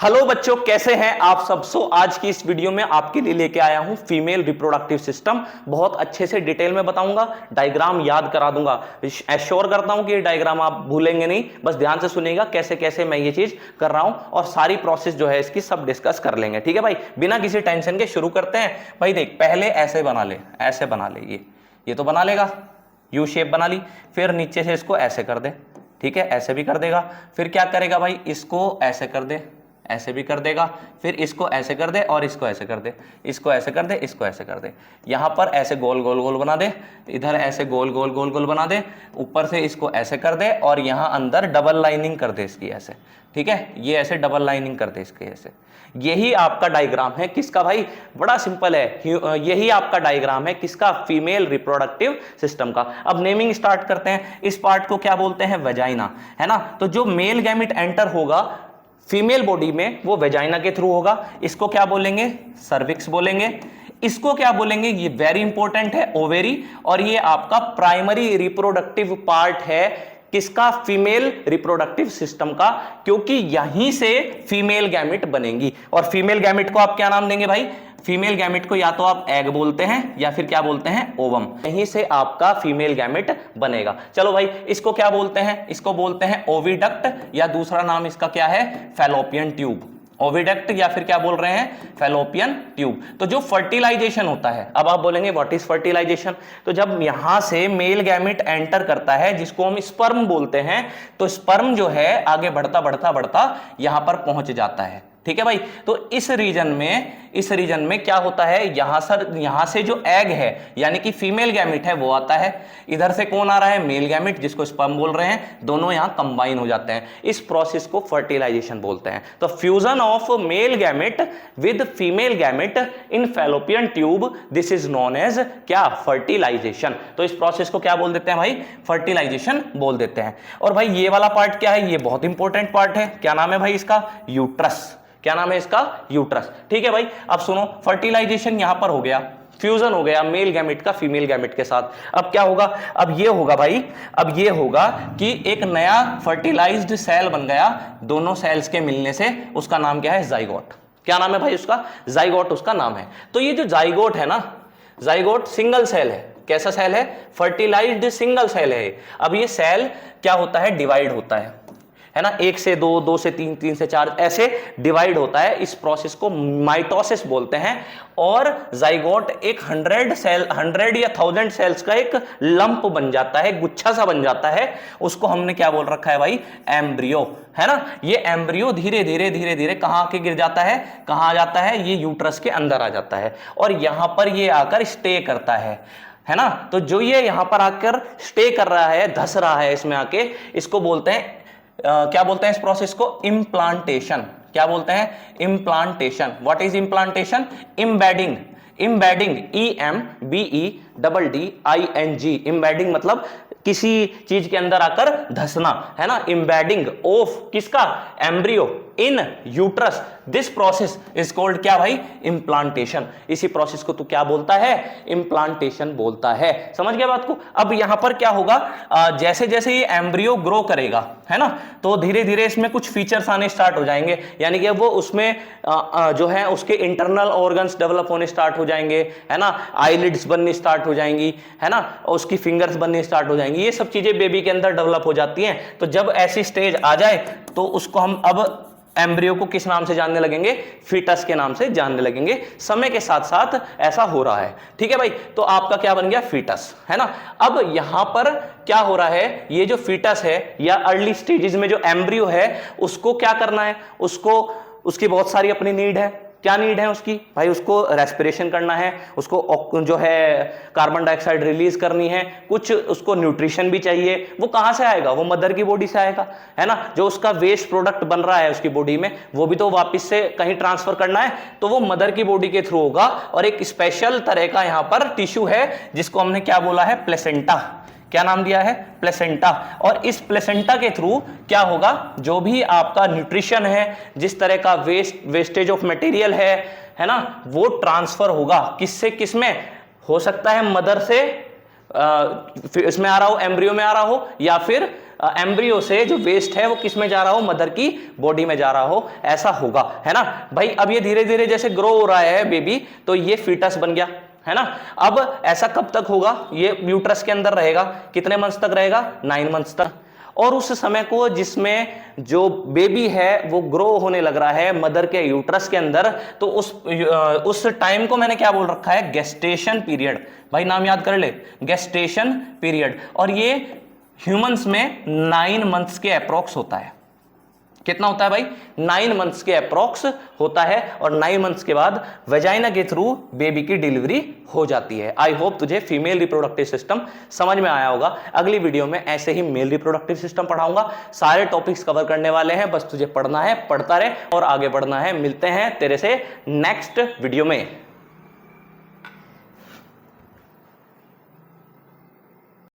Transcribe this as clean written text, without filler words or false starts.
Hello बच्चों, कैसे हैं आप सब। आज की इस वीडियो में आपके लिए लेके आया हूं फीमेल रिप्रोडक्टिव सिस्टम। बहुत अच्छे से डिटेल में बताऊंगा, डायग्राम याद करा दूंगा। एश्योर करता हूं कि ये डायग्राम आप भूलेंगे नहीं, बस ध्यान से सुनिएगा कैसे कैसे मैं ये चीज कर रहा हूं और सारी प्रोसेस जो है इसकी सब डिस्कस कर लेंगे। ठीक है भाई, बिना किसी टेंशन के शुरू करते हैं। भाई देख, पहले ऐसे बना ले, ऐसे बना ले, ये तो बना लेगा, यू शेप बना ली। फिर नीचे से इसको ऐसे कर दे, ठीक है, ऐसे भी कर देगा। फिर क्या करेगा भाई, इसको ऐसे कर दे, ऐसे भी कर देगा। फिर इसको ऐसे कर दे और इसको ऐसे कर दे, इसको ऐसे कर दे, इसको ऐसे कर दे। यहां पर ऐसे गोल गोल गोल बना दे, इधर ऐसे गोल गोल गोल गोल बना दे, ऊपर से इसको ऐसे कर दे और यहां अंदर डबल लाइनिंग कर दे इसकी ऐसे। ठीक है, ये ऐसे डबल लाइनिंग कर दे इसके ऐसे। यही आपका डायग्राम है किसका भाई, बड़ा सिंपल है, यही आपका डायग्राम है किसका, फीमेल रिप्रोडक्टिव सिस्टम का। अब नेमिंग स्टार्ट करते हैं। इस पार्ट को क्या बोलते हैं, वेजाइना, है ना। तो जो मेल गैमेट एंटर होगा फीमेल बॉडी में वो वेजाइना के थ्रू होगा। इसको क्या बोलेंगे, सर्विक्स बोलेंगे। इसको क्या बोलेंगे, ये वेरी इंपॉर्टेंट है, ओवेरी। और ये आपका प्राइमरी रिप्रोडक्टिव पार्ट है किसका, फीमेल रिप्रोडक्टिव सिस्टम का, क्योंकि यहीं से फीमेल गैमेट बनेंगी। और फीमेल गैमेट को आप क्या नाम देंगे भाई, फीमेल गैमेट को या तो आप एग बोलते हैं या फिर क्या बोलते हैं, ओवम। यहीं से आपका फीमेल गैमेट बनेगा। चलो भाई, इसको क्या बोलते हैं, इसको बोलते हैं ओविडक्ट, या दूसरा नाम इसका क्या है, फैलोपियन ट्यूब। ओविडक्ट या फिर क्या बोल रहे हैं, फैलोपियन ट्यूब। तो जो फर्टिलाइजेशन होता है, अब आप बोलेंगे व्हाट इज फर्टिलाइजेशन। तो जब यहां से मेल गैमेट एंटर करता है जिसको हम स्पर्म बोलते हैं, तो स्पर्म जो है आगे बढ़ता बढ़ता बढ़ता यहां पर पहुंच जाता है। ठीक है भाई, तो इस रीजन में क्या होता है, यहां से जो एग है यानी कि फीमेल गैमेट है वो आता है। इधर से कौन आ रहा है, मेल गैमेट जिसको स्पर्म बोल रहे हैं, दोनों यहां कंबाइन हो जाते हैं। इस प्रोसेस को फर्टिलाइजेशन बोलते हैं। तो fusion of male gamete with female gamete in fallopian tube, this is known as क्या, फर्टिलाइजेशन। तो इस प्रोसेस को क्या बोल देते हैं भाई, फर्टिलाइजेशन बोल देते हैं। और भाई ये वाला पार्ट क्या है, ये बहुत इंपॉर्टेंट पार्ट है। क्या नाम है भाई इसका, यूट्रस। क्या नाम है इसका, यूट्रस। ठीक है भाई, अब सुनो, फर्टिलाइजेशन यहां पर हो गया, फ्यूजन हो गया मेल गैमेट का फीमेल गैमेट के साथ। अब क्या होगा, अब ये होगा भाई, अब ये होगा कि एक नया फर्टिलाइज्ड सेल बन गया दोनों सेल्स के मिलने से। उसका नाम क्या है, जाइगोट। क्या नाम है भाई उसका, जाइगोट उसका नाम है। तो ये जो जाइगोट है ना, जाइगोट सिंगल सेल है। कैसा सेल है, फर्टिलाइज्ड सिंगल सेल है। अब ये सेल क्या होता है, डिवाइड होता है ना, 1 से 2, 2 से 3, 3 से 4 ऐसे डिवाइड होता है। इस प्रोसेस को माइटोसिस बोलते हैं। और जाइगोट एक 100 या 1000 सेल्स का एक लंप बन जाता है, गुच्छा सा बन जाता है। उसको हमने क्या बोल रखा है भाई, एम्ब्रियो, है ना। ये एम्ब्रियो धीरे धीरे कहां आके गिर जाता है, कहां आ जाता है, ये यूट्रस के अंदर आ जाता है और यहां पर ये आकर स्टे करता है ना। तो जो ये यहां पर आकर स्टे कर रहा है, धस रहा है इसमें आके, इसको बोलते हैं क्या बोलते हैं इस प्रोसेस को, इम्प्लांटेशन। क्या बोलते हैं, implantation. What is implantation, embedding. Embedding, EMBEDDING, embedding मतलब किसी चीज के अंदर आकर धसना, है ना। इम्बेडिंग ऑफ किसका, embryo in uterus, this process is called क्या भाई, इम्प्लांटेशन। इसी प्रोसेस को तू क्या बोलता है, इम्प्लांटेशन बोलता है। समझ गया बात को। अब यहां पर क्या होगा, जैसे जैसे ये एम्ब्रियो ग्रो करेगा, है ना, तो धीरे धीरे इसमें कुछ फीचर्स आने स्टार्ट हो जाएंगे। यानी कि वो उसमें जो है उसके इंटरनल ऑर्गन्स डेवलप होने स्टार्ट हो जाएंगे, है ना। आईलिड्स बननी स्टार्ट हो जाएंगी, है ना, उसकी फिंगर्स बननी स्टार्ट हो जाएंगी। ये सब चीजें बेबी के अंदर डेवलप हो जाती हैं। तो जब ऐसी स्टेज आ जाए तो उसको हम अब एम्ब्रियो को किस नाम से जानने लगेंगे, फीटस के नाम से जानने लगेंगे। समय के साथ साथ ऐसा हो रहा है। ठीक है भाई, तो आपका क्या बन गया, फीटस, है ना। अब यहां पर क्या हो रहा है, ये जो फीटस है या अर्ली स्टेजेस में जो एम्ब्रियो है, उसको क्या करना है, उसको उसकी बहुत सारी अपनी नीड है। क्या नीड है उसकी भाई, उसको रेस्पिरेशन करना है, उसको जो है कार्बन डाइऑक्साइड रिलीज करनी है, कुछ उसको न्यूट्रिशन भी चाहिए। वो कहां से आएगा, वो मदर की बॉडी से आएगा, है ना। जो उसका वेस्ट प्रोडक्ट बन रहा है उसकी बॉडी में, वो भी तो वापस से कहीं ट्रांसफर करना है, तो वो मदर की बॉडी के थ्रू होगा। और एक स्पेशल तरह का यहां पर टिश्यू है जिसको हमने क्या बोला है, प्लेसेंटा। क्या नाम दिया है, प्लेसेंटा। और इस प्लेसेंटा के थ्रू क्या होगा, जो भी आपका न्यूट्रिशन है, जिस तरह का वेस्टेज ऑफ मटेरियल है ना, वो ट्रांसफर होगा किससे किसमें, हो सकता है मदर से इसमें आ रहा हो, एम्ब्रियो में आ रहा हो, या फिर एम्ब्रियो से जो वेस्ट है वो किस में जा रहा हो, मदर की बॉडी में जा रहा हो, ऐसा होगा, है ना भाई। अब ये धीरे धीरे जैसे ग्रो हो रहा है बेबी, तो ये फीटस बन गया, है ना। अब ऐसा कब तक होगा, ये यूट्रस के अंदर रहेगा, कितने मंथ्स तक रहेगा, 9 मंथ्स तक। और उस समय को जिसमें जो बेबी है वो ग्रो होने लग रहा है मदर के यूट्रस के अंदर, तो उस टाइम को मैंने क्या बोल रखा है, गेस्टेशन पीरियड। भाई नाम याद कर ले, गेस्टेशन पीरियड। और ये ह्यूमंस में 9 मंथ्स के अप्रोक्स होता है। कितना होता है भाई, 9 मंथ्स के अप्रोक्स होता है। और 9 मंथ्स के बाद वेजाइना के थ्रू बेबी की डिलीवरी हो जाती है। आई होप तुझे फीमेल रिप्रोडक्टिव सिस्टम समझ में आया होगा। अगली वीडियो में ऐसे ही मेल रिप्रोडक्टिव सिस्टम पढ़ाऊंगा। सारे टॉपिक्स कवर करने वाले हैं, बस तुझे पढ़ना है, पढ़ता रहे और आगे बढ़ना है। मिलते हैं तेरे से नेक्स्ट वीडियो में।